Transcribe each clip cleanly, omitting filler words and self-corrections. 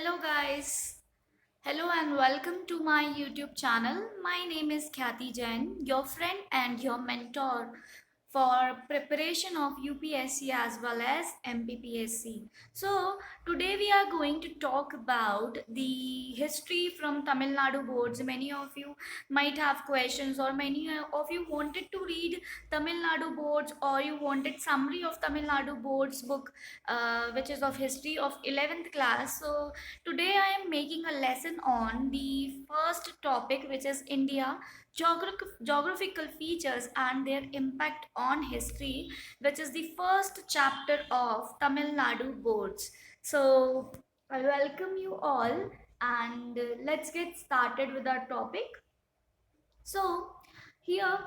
Hello guys. Hello and welcome to my YouTube channel. My name is Khyati Jain, your friend and your mentor for preparation of UPSC as well as MPPSC. So today we are going to talk about the history from Tamil Nadu boards. Many of you might have questions, or many of you wanted to read Tamil Nadu boards, or you wanted summary of Tamil Nadu boards book, which is of history of 11th class. So today I am making a lesson on the first topic, which is India, geographical features and their impact on history, which is the first chapter of Tamil Nadu boards. So I welcome you all, and let's get started with our topic. So here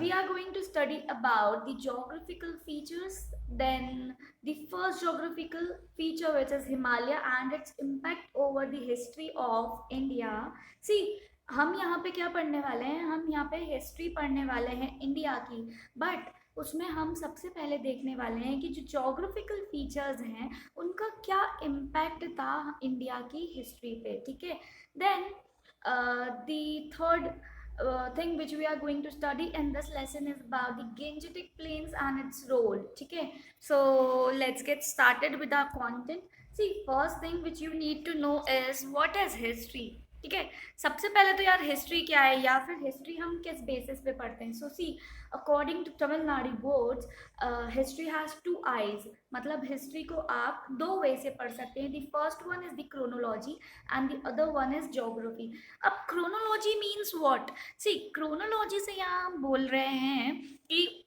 we are going to study about the geographical features, then the first geographical feature, which is Himalaya and its impact over the history of India. See, हम यहाँ पे क्या पढ़ने वाले हैं? हम यहाँ पे हिस्ट्री पढ़ने वाले हैं इंडिया की, बट उसमें हम सबसे पहले देखने वाले हैं कि जो जोग्राफिकल फीचर्स हैं उनका क्या इम्पैक्ट था इंडिया की हिस्ट्री पे. ठीक है. Then the third thing which we are going to study in this lesson is about the Gangetic Plains and its role. Okay, so let's get started with our content. See, first thing which you need to know is what is history. ठीक है. सबसे पहले तो यार history क्या है, या फिर हिस्ट्री हम किस बेसिस पे पढ़ते हैं. So see, according to Tamil Nadu boards, history has two eyes. मतलब हिस्ट्री को आप दो वे से पढ़ सकते हैं. The first one is the chronology and the other one is geography. अब chronology means what? See, chronology से यहाँ हम बोल रहे हैं कि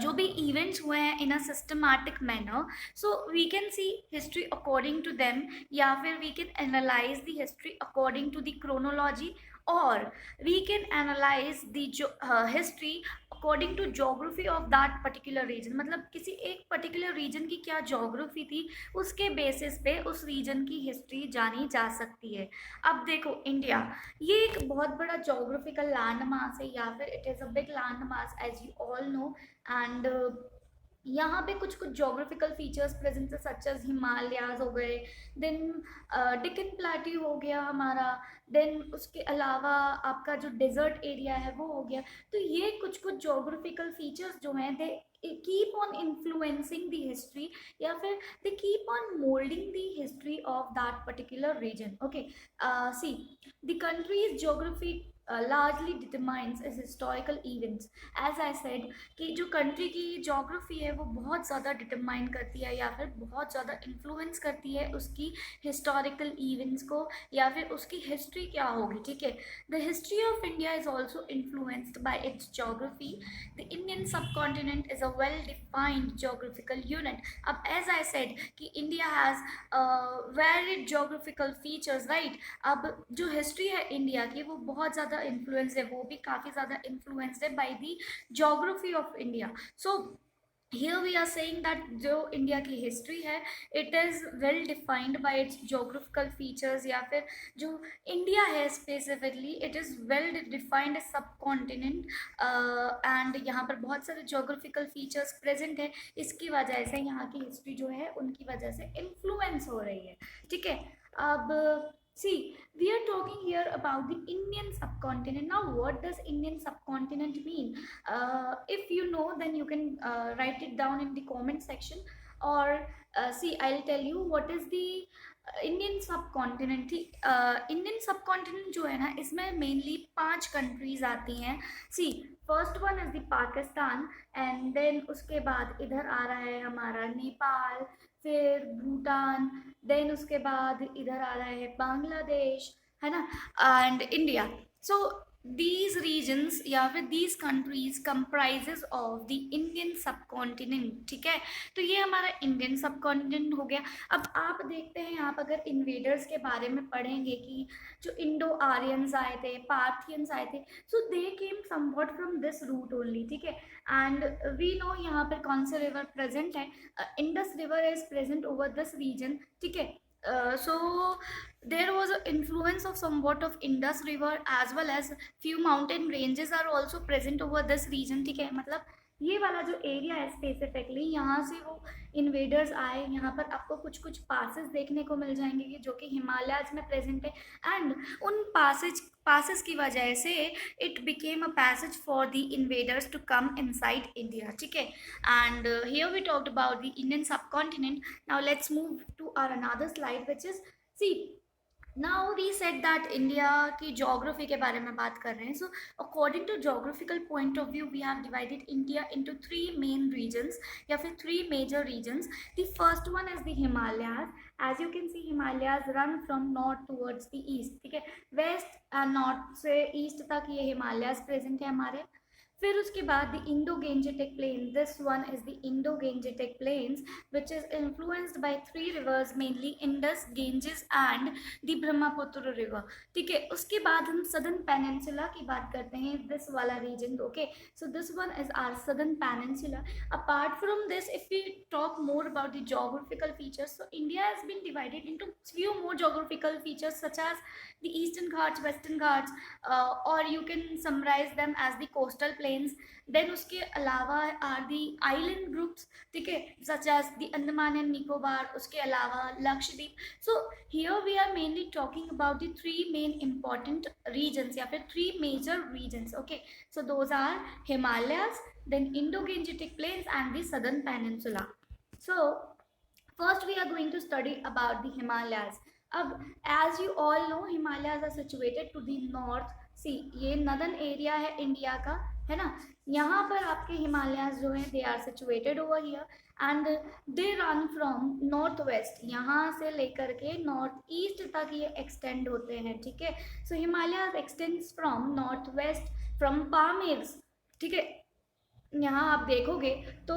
जो भी इवेंट्स हुए हैं in a systematic manner, so we can see history according to them, या फिर we can analyse the history according to the chronology, और we can analyse the history according to geography of that particular region. मतलब किसी एक particular reason की क्या geography थी, उसके बेसिस पे उस रीजन की हिस्ट्री जानी जा सकती है. अब देखो, इंडिया ये एक बहुत बड़ा जोग्राफिकल लैंड मास है, या फिर it is a big land mass as you all know. And यहाँ पे कुछ कुछ जोग्राफिकल फीचर्स प्रेजेंट है, सच एज हिमालयाज हो गए, देन डिकन प्लेट्यू हो गया हमारा, देन उसके अलावा आपका जो डेजर्ट एरिया है वो हो गया. तो ये कुछ कुछ जोग्राफिकल फीचर्स जो हैं, दे keep on influencing the history, या फिर they keep on molding the history of that particular region. Okay, see, the country's geography largely determines its historical events. As I said कि जो कंट्री की geography है वो बहुत ज़्यादा डिटरमाइन करती है, या फिर बहुत ज़्यादा इन्फ्लुएंस करती है उसकी हिस्टोरिकल इवेंट्स को, या फिर उसकी हिस्ट्री क्या होगी. ठीक है. The history of India is also influenced by it's geography. The Indian subcontinent is a well defined geographical unit. अब एज आई सेड कि India has varied geographical features, right. अब जो हिस्ट्री है इंडिया की वो बहुत ज़्यादा इन्फ्लुएंस है, वो भी काफ़ी ज़्यादा इन्फ्लुएंस्ड है by the geography of India. So here we are saying that जो इंडिया की हिस्ट्री है, it is well defined by its geographical features, या फिर जो इंडिया है specifically, it is well defined as subcontinent. And यहाँ पर बहुत सारे जोग्राफिकल फीचर्स प्रेजेंट है. इसकी वजह से यहाँ की हिस्ट्री जो है उनकी वजह से इन्फ्लुएंस हो रही है. ठीक है. अब see, we are talking here about the Indian subcontinent. Now, what does Indian subcontinent mean? If you know, then you can write it down in the comment section. Or see, I'll tell you what is the Indian subcontinent थी. Indian subcontinent जो है ना, इसमें mainly 5 countries आती हैं. See, first one is the Pakistan, and then उसके बाद इधर आ रहा है हमारा नेपाल, फिर भूटान, देन उसके बाद इधर आ रहा है बांग्लादेश, है ना, and India. So these regions, या फिर these countries comprises of the Indian subcontinent. ठीक है. तो ये हमारा इंडियन सबकॉन्टिनेंट हो गया. अब आप देखते हैं, आप अगर इन्वेडर्स के बारे में पढ़ेंगे कि जो इंडो आर्यंस आए थे, पार्थियंस आए थे, so they came somewhat from this route only. ठीक है. एंड वी नो यहाँ पर कौन सा रिवर प्रेजेंट है. Indus river is present over this region. ठीक है. So there was an influence of somewhat of Indus River, as well as few mountain ranges are also present over this region. ठीक है. मतलब ये वाला जो एरिया है स्पेसिफिकली, यहाँ से वो इन्वेडर्स आए, यहाँ पर आपको कुछ कुछ पासेस देखने को मिल जाएंगे कि जो कि हिमालयाज में प्रेजेंट है, एंड उन पासेस की वजह से it became a passage for the invaders to come inside India, ठीक है। And here we talked about the Indian subcontinent. Now let's move to our another slide which is, see, now we set that India की geography के बारे में बात कर रहे हैं। So according to geographical point of view we have divided India into three main regions या फिर three major regions. The first one is the Himalayas. As you can see Himalayas run from north towards the east, ठीक है। West and north से east तक ये Himalayas present है हमारे। फिर उसके बाद the Indo Gangetic plain, this one is the Indo Gangetic plains which is influenced by three rivers mainly Indus, Ganges and the Brahmaputra river, ठीक है। उसके बाद हम सदर्न पेनिनसुला की बात करते हैं, दिस वाला region, okay. So this one is our southern peninsula. Apart from this, if we talk more about the geographical features, so India has been divided into few more geographical features such as the eastern ghats, western ghats, or you can summarize them as the coastal plains. Then उसके अलावा are the island groups, ठीक है, such as the Andaman and Nicobar, उसके अलावा Lakshadweep. So here we are mainly talking about the three main important regions या फिर three major regions, okay. So those are Himalayas, then Indo-Gangetic Plains and the Southern Peninsula. So first we are going to study about the Himalayas. अब as you all know, Himalayas are situated to the north. सी, ये northern area है India का, है ना। यहाँ पर आपके Himalayas जो है they are situated over here and they run from north west, यहाँ से लेकर के नॉर्थ ईस्ट तक ये एक्सटेंड होते हैं, ठीक है। So Himalayas extends from north west from Pamirs, ठीक है। यहाँ आप देखोगे तो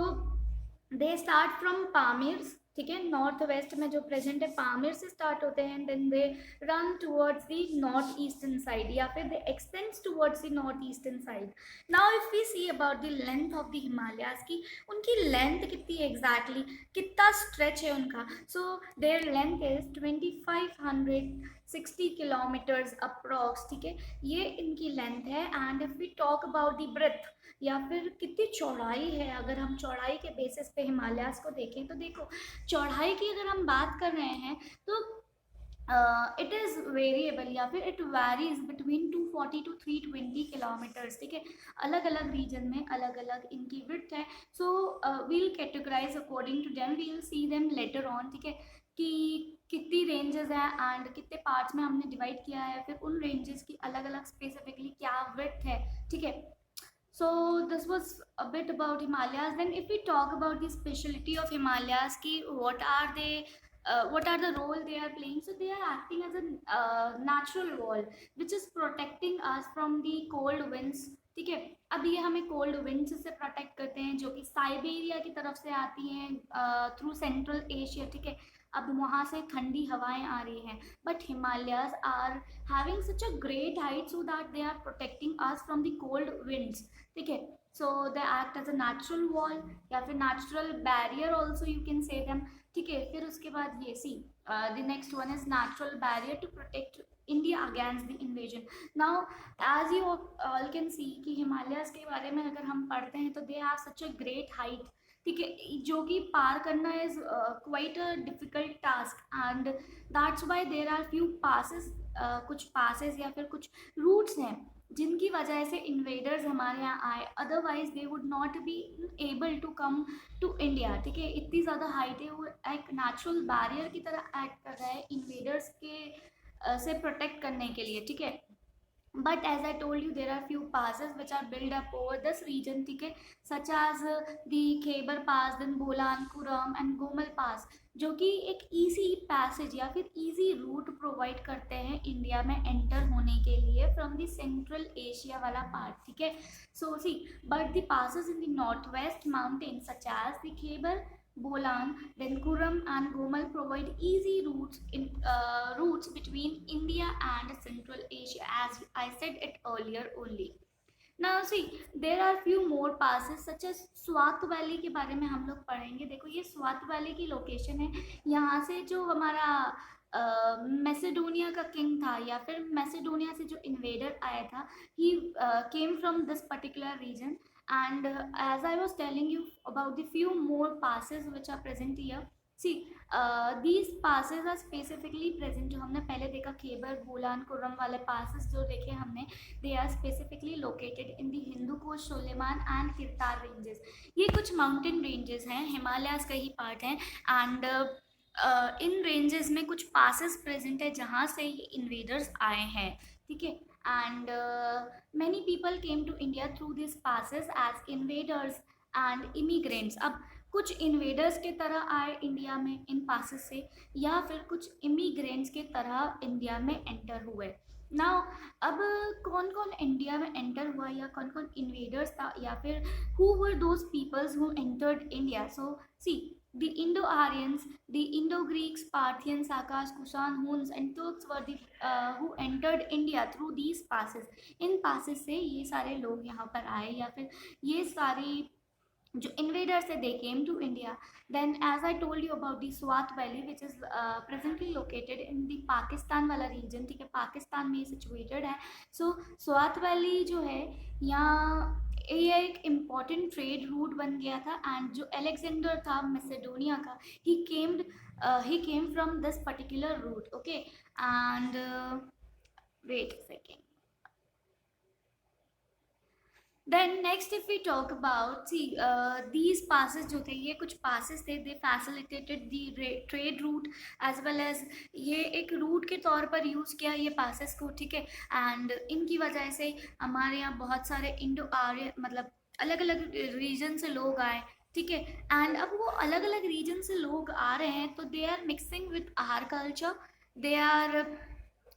दे स्टार्ट फ्रॉम पामीर्स, ठीक है। नॉर्थ वेस्ट में जो प्रेजेंट है पामीर से स्टार्ट होते हैं, then they run towards the north eastern side या फिर they extends towards the north eastern side. Now if we see about the length of the Himalayas की, उनकी लेंथ कितनी है एग्जैक्टली, कितना स्ट्रेच है उनका। So their length is 2560 kilometres approx, ठीक है, ये इनकी लेंथ है। And if we talk about the breadth या फिर कितनी चौड़ाई है, अगर हम चौड़ाई के बेसिस पे हिमालयाज को देखें तो देखो, चौड़ाई की अगर हम बात कर रहे हैं तो इट इज़ वेरिएबल या फिर it varies between 240 to 320 kilometres, ठीक है। अलग अलग रीजन में अलग अलग इनकी विड्थ है। So we'll categorise according to them, we'll see them later on, ठीक है, कि कितनी रेंजेस हैं एंड कितने पार्ट्स में हमने डिवाइड किया है, फिर उन रेंजेस की अलग अलग स्पेसिफिकली क्या विड्थ है, ठीक है। So this was a bit about Himalayas. Then if we talk about the specialty of Himalayas, ki what are the role they are playing? So they are acting as a natural wall which is protecting us from the cold winds, ठीक है। अब ये हमें cold winds से protect करते हैं जो कि साइबेरिया की तरफ से आती हैं थ्रू सेंट्रल एशिया, ठीक है। अब वहाँ से ठंडी हवाएं आ रही हैं, but Himalayas are having such a great height so that they are protecting us from the cold winds, ठीक है। So they act as a natural wall या फिर natural barrier also you can say them, ठीक है। फिर उसके बाद ये see the next one is natural barrier to protect India against the invasion. Now as you all can see कि हिमालयाज के बारे में अगर हम पढ़ते हैं तो they have such a great height, ठीक है, जो कि पार करना is quite a difficult task and that's why there are few passes, कुछ पासिस या फिर कुछ रूट्स हैं जिनकी वजह से इन्वेडर्स हमारे यहाँ आए, otherwise they would not be able to come to India, ठीक है। इतनी ज़्यादा हाइट है, वो एक नेचुरल बैरियर की तरह एक्ट कर रहा है इन्वेडर्स के से प्रोटेक्ट करने के लिए, ठीक है। But as I told you, there are few passes which are built up over this region, ठीक है, such as the Khyber Pass, then Bolan, Kuram and Gomal Pass, जो कि एक easy passage या फिर easy route provide करते हैं India में enter होने के लिए from the Central Asia वाला part, ठीक है। So see, but the passes in the northwest mountains such as the Khyber, Bolan, then Kuram and Gomal provide easy routes between India and Central Asia, as I said it earlier only. Now see, there are few more passes such as Swat valley के बारे में हम लोग पढ़ेंगे। देखो ये Swat valley की location है, यहाँ से जो हमारा मैसेडोनिया का किंग था या फिर मैसेडोनिया से जो इन्वेडर आया था, he came from this particular region And as I was telling you about the few more passes which are present here, see, these passes are specifically present. जो हमने पहले देखा खैबर बोलान कुर्रम वाले passes जो देखे हमने, they are specifically located in the Hindu Kush, Suleiman and Kirtar ranges. ये कुछ mountain ranges हैं, हिमालयाज का ही part है, and इन रेंजेस में कुछ पासेस प्रेजेंट है जहाँ से ये इन्वेडर्स आए हैं, ठीक है. And many people came to India through this passes as invaders and immigrants. अब कुछ इन्वेडर्स के तरह आए इंडिया में इन पासेस से, या फिर कुछ इमिग्रेंट्स के तरह इंडिया में एंटर हुए. नाउ अब कौन कौन इंडिया में एंटर हुआ या कौन कौन इन्वेडर्स था, या फिर who were those peoples who entered India. So see, the Indo-Aryans, the Indo-Greeks, Parthians, Sakas, Kushan, Huns and Turks were the who entered India through these passes. In passes से ये सारे लोग यहाँ पर आए, या फिर ये सारे जो invaders थे they came to India. Then as I told you about the Swat Valley which is presently located in the Pakistan वाला region, ठीक है, पाकिस्तान में situated है. So Swat Valley जो है यहाँ ये एक इम्पॉर्टेंट ट्रेड रूट बन गया था. एंड जो अलेक्जेंडर था मैसेडोनिया का, he came from this particular route. Okay, and wait a second. Then next if we talk about, see, these passes जो थे, ये कुछ passes थे, they facilitated the trade route as well as ये एक route के तौर पर यूज़ किया ये passes को, ठीक है. and इनकी वजह से हमारे यहाँ बहुत सारे इंडो आर्य मतलब अलग अलग रीजन से लोग आए, ठीक है. एंड अब वो अलग अलग रीजन से लोग आ रहे हैं तो they are mixing with our culture, they are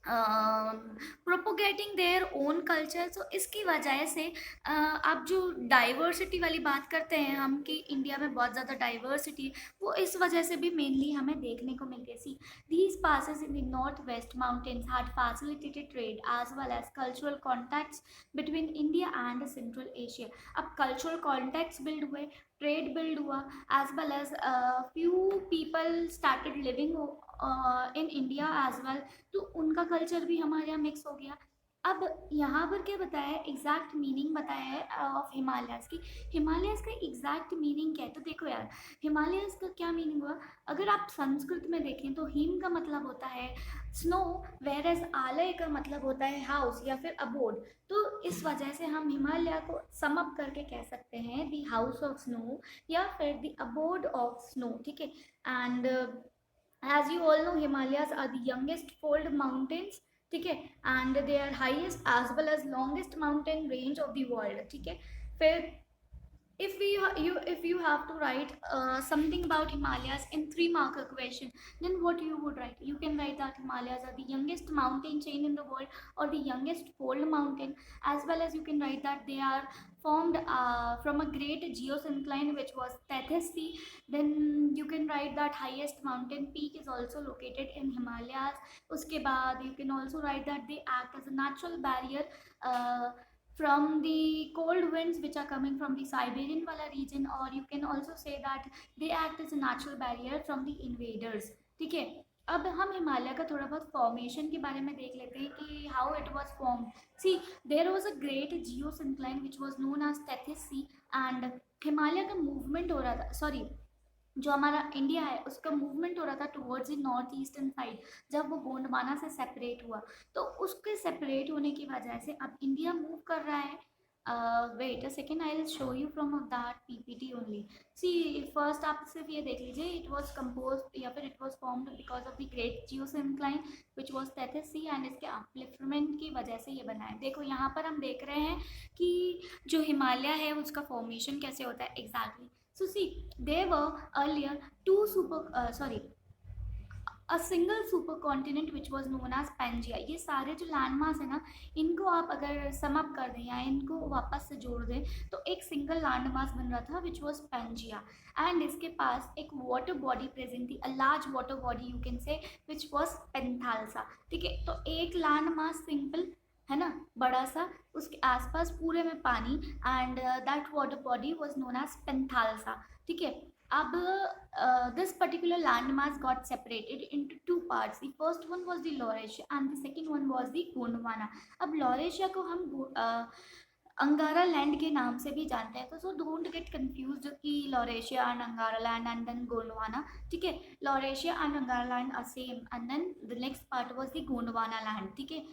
propagating their own culture. So इसकी वजह से आप जो डाइवर्सिटी वाली बात करते हैं हम कि इंडिया में बहुत ज़्यादा डाइवर्सिटी, वो इस वजह से भी मेनली हमें देखने को मिलती है. See, these passes in the north west mountains had facilitated trade as well as cultural contacts between India and Central Asia. अब कल्चरल कॉन्टैक्ट्स बिल्ड हुए, ट्रेड बिल्ड हुआ, as well as few people started living in India as well. तो उनका culture भी हमारे यहाँ mix हो गया. अब यहाँ पर क्या बताया है, एग्जैक्ट मीनिंग बताया है ऑफ हिमालयाज की. हिमालयाज का एग्जैक्ट मीनिंग क्या है, तो देखो यार, हिमालयाज का क्या मीनिंग हुआ. अगर आप संस्कृत में देखें तो हिम का मतलब होता है स्नो, वेर एज आलय का मतलब होता है हाउस या फिर अबोर्ड. तो इस वजह से हम हिमालय को सम अप करके कह सकते हैं दी हाउस ऑफ स्नो या फिर दी अबोर्ड ऑफ स्नो, ठीक है. And as you all know, Himalayas are the youngest fold mountains, ठीक है, and they are highest as well as longest mountain range of the world, ठीक है. फिर if you have to write something about Himalayas in 3 marker question, then what you would write? You can write that Himalayas are the youngest mountain chain in the world or the youngest fold mountain, as well as you can write that they are formed from a great geosyncline which was Tethys Sea. Then you can write that highest mountain peak is also located in Himalayas. Uske baad you can also write that they act as a natural barrier from the cold winds which are coming from the Siberian wala region, or you can also say that they act as a natural barrier from the invaders, ठीक है. अब हम हिमालय का थोड़ा बहुत formation के बारे में देख लेते हैं कि how it was form. See, there was a great geosyncline which was known as Tethys sea, and Himalaya का मूवमेंट हो रहा था, सॉरी, जो हमारा इंडिया है उसका मूवमेंट हो रहा था towards the north eastern side जब वो गोंडवाना से सेपरेट हुआ. तो उसके सेपरेट होने की वजह से अब इंडिया मूव कर रहा है. Wait a second, I will show you from that PPT only. See, first आप सिर्फ ये देख लीजिए, इट वाज कंपोज्ड या फिर it was formed because of the great geosyncline which was Tethys sea, and इसके अपलिफ्टमेंट की वजह से ये बना है. देखो यहाँ पर हम देख रहे हैं कि जो हिमालय है उसका फॉर्मेशन कैसे होता है exactly. So see, there were earlier a single supercontinent which was known as Pangaea. ये सारे जो लैंड मास है ना, इनको आप अगर सम अप कर दें या इनको वापस से जोड़ दें तो एक सिंगल लैंड मास बन रहा था which was Pangaea. एंड इसके पास एक वाटर बॉडी प्रेजेंट थी, a large water body you can से, which was पेंथालसा, ठीक है. तो एक लैंड मास सिंपल है ना, बड़ा सा, उसके आसपास पूरे में पानी, and that water body was known as Panthalassa, ठीक है. अब this particular landmass got separated into 2 parts. The first one was the Laurasia and the second one was the Gondwana. अब Laurasia को हम अंगारा लैंड के नाम से भी जानते हैं। तो सो डोंट गेट कंफ्यूज्ड कि Laurasia and Angara land and then Gondwana, ठीक है। Laurasia and Angara land are same and then the next part was the Gondwana land, ठीक है।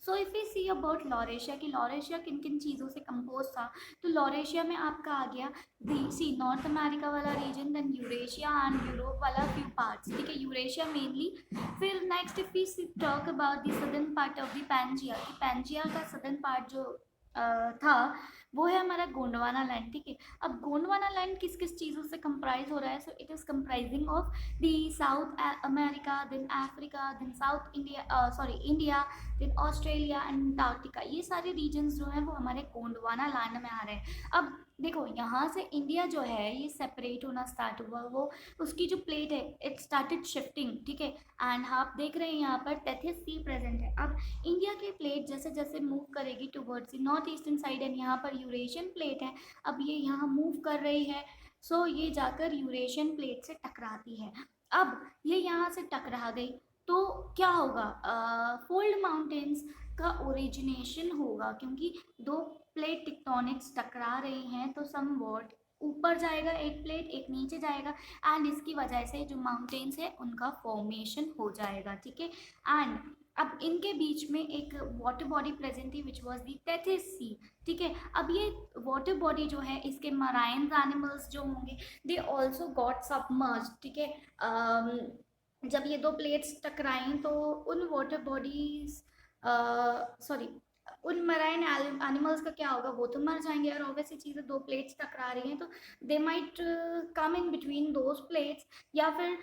So if we see about Laurasia कि लॉरेशिया किन किन चीज़ों से कंपोज था, तो लॉरेशिया में आपका आ गया दी सी नॉर्थ अमेरिका वाला region, then Eurasia and Europe वाला फ्यू पार्ट्स, ठीक है, यूरेशिया मेनली। फिर next if we talk about the southern part of the Pangaea, कि पैंजिया का सदर्न पार्ट जो था वो है हमारा गोंडवाना लैंड, ठीक है। अब गोंडवाना लैंड किस किस चीज़ों से कंप्राइज हो रहा है, so it is comprising of the South America, then Africa, then South India, sorry India, then Australia and Antarctica, ये सारे रीजन्स जो हैं वो हमारे गोंडवाना लैंड में आ रहे हैं। अब देखो यहाँ से इंडिया जो है ये सेपरेट होना स्टार्ट हुआ, वो उसकी जो प्लेट है इट स्टार्टेड शिफ्टिंग, ठीक है। एंड आप देख रहे हैं यहाँ पर टेथिस सी प्रेजेंट है। अब इंडिया की प्लेट जैसे जैसे मूव करेगी towards north eastern side and यहाँ पर यूरेशियन प्लेट है, अब ये यहाँ मूव कर रही है, सो ये जाकर यूरेशियन प्लेट से टकराती है। अब ये यहाँ से टकरा गई तो क्या होगा, फोल्ड माउंटेन्स का ओरिजिनेशन होगा, क्योंकि दो प्लेट टेक्टोनिक्स टकरा रही हैं तो समवॉट ऊपर जाएगा एक प्लेट, एक नीचे जाएगा, एंड इसकी वजह से जो माउंटेन्स है उनका फॉर्मेशन हो जाएगा, ठीक है। एंड अब इनके बीच में एक वाटर बॉडी प्रेजेंट थी which was the Tethys sea, ठीक है। अब ये वाटर बॉडी जो है इसके मराइन एनिमल्स जो होंगे दे ऑल्सो गॉट सबमर्ज, ठीक है। जब ये दो प्लेट्स टकराई तो उन वाटर बॉडीज, सॉरी, उन मराइन एनिमल्स का क्या होगा, वो तो मर जाएंगे, और ऑब्वियसली चीज़ें दो प्लेट्स टकरा रही हैं तो they might come in between those plates, या फिर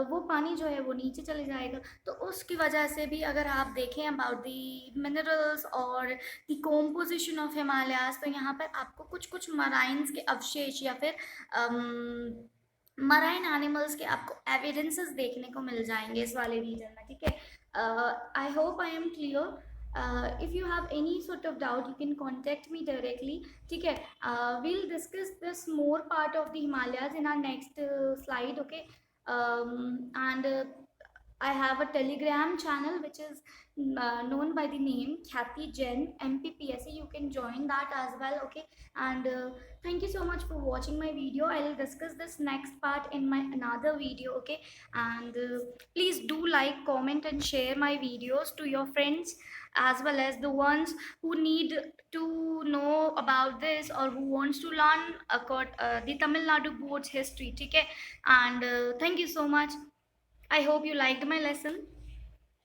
वो पानी जो है वो नीचे चले जाएगा। तो उसकी वजह से भी अगर आप देखें अबाउट दी मिनरल्स और दी कॉम्पोजिशन ऑफ हिमालयाज, तो यहाँ पर आपको कुछ कुछ मराइन्स के अवशेष या फिर मराइन एनिमल्स के आपको एविडेंसेस देखने को मिल जाएंगे इस वाले रीजन में, ठीक है। I hope I am clear. If you have any sort of doubt you can contact me directly, ठीक है। we'll discuss this more part of the Himalayas in our next slide, okay। And I have a Telegram channel which is known by the name Khyati Jain MPPSC. You can join that as well, okay? And thank you so much for watching my video. I'll discuss this next part in my another video, okay? And please do like, comment and share my videos to your friends, as well as the ones who need to know about this or who wants to learn the Tamil Nadu board's history, okay? And thank you so much. I hope you liked my lesson.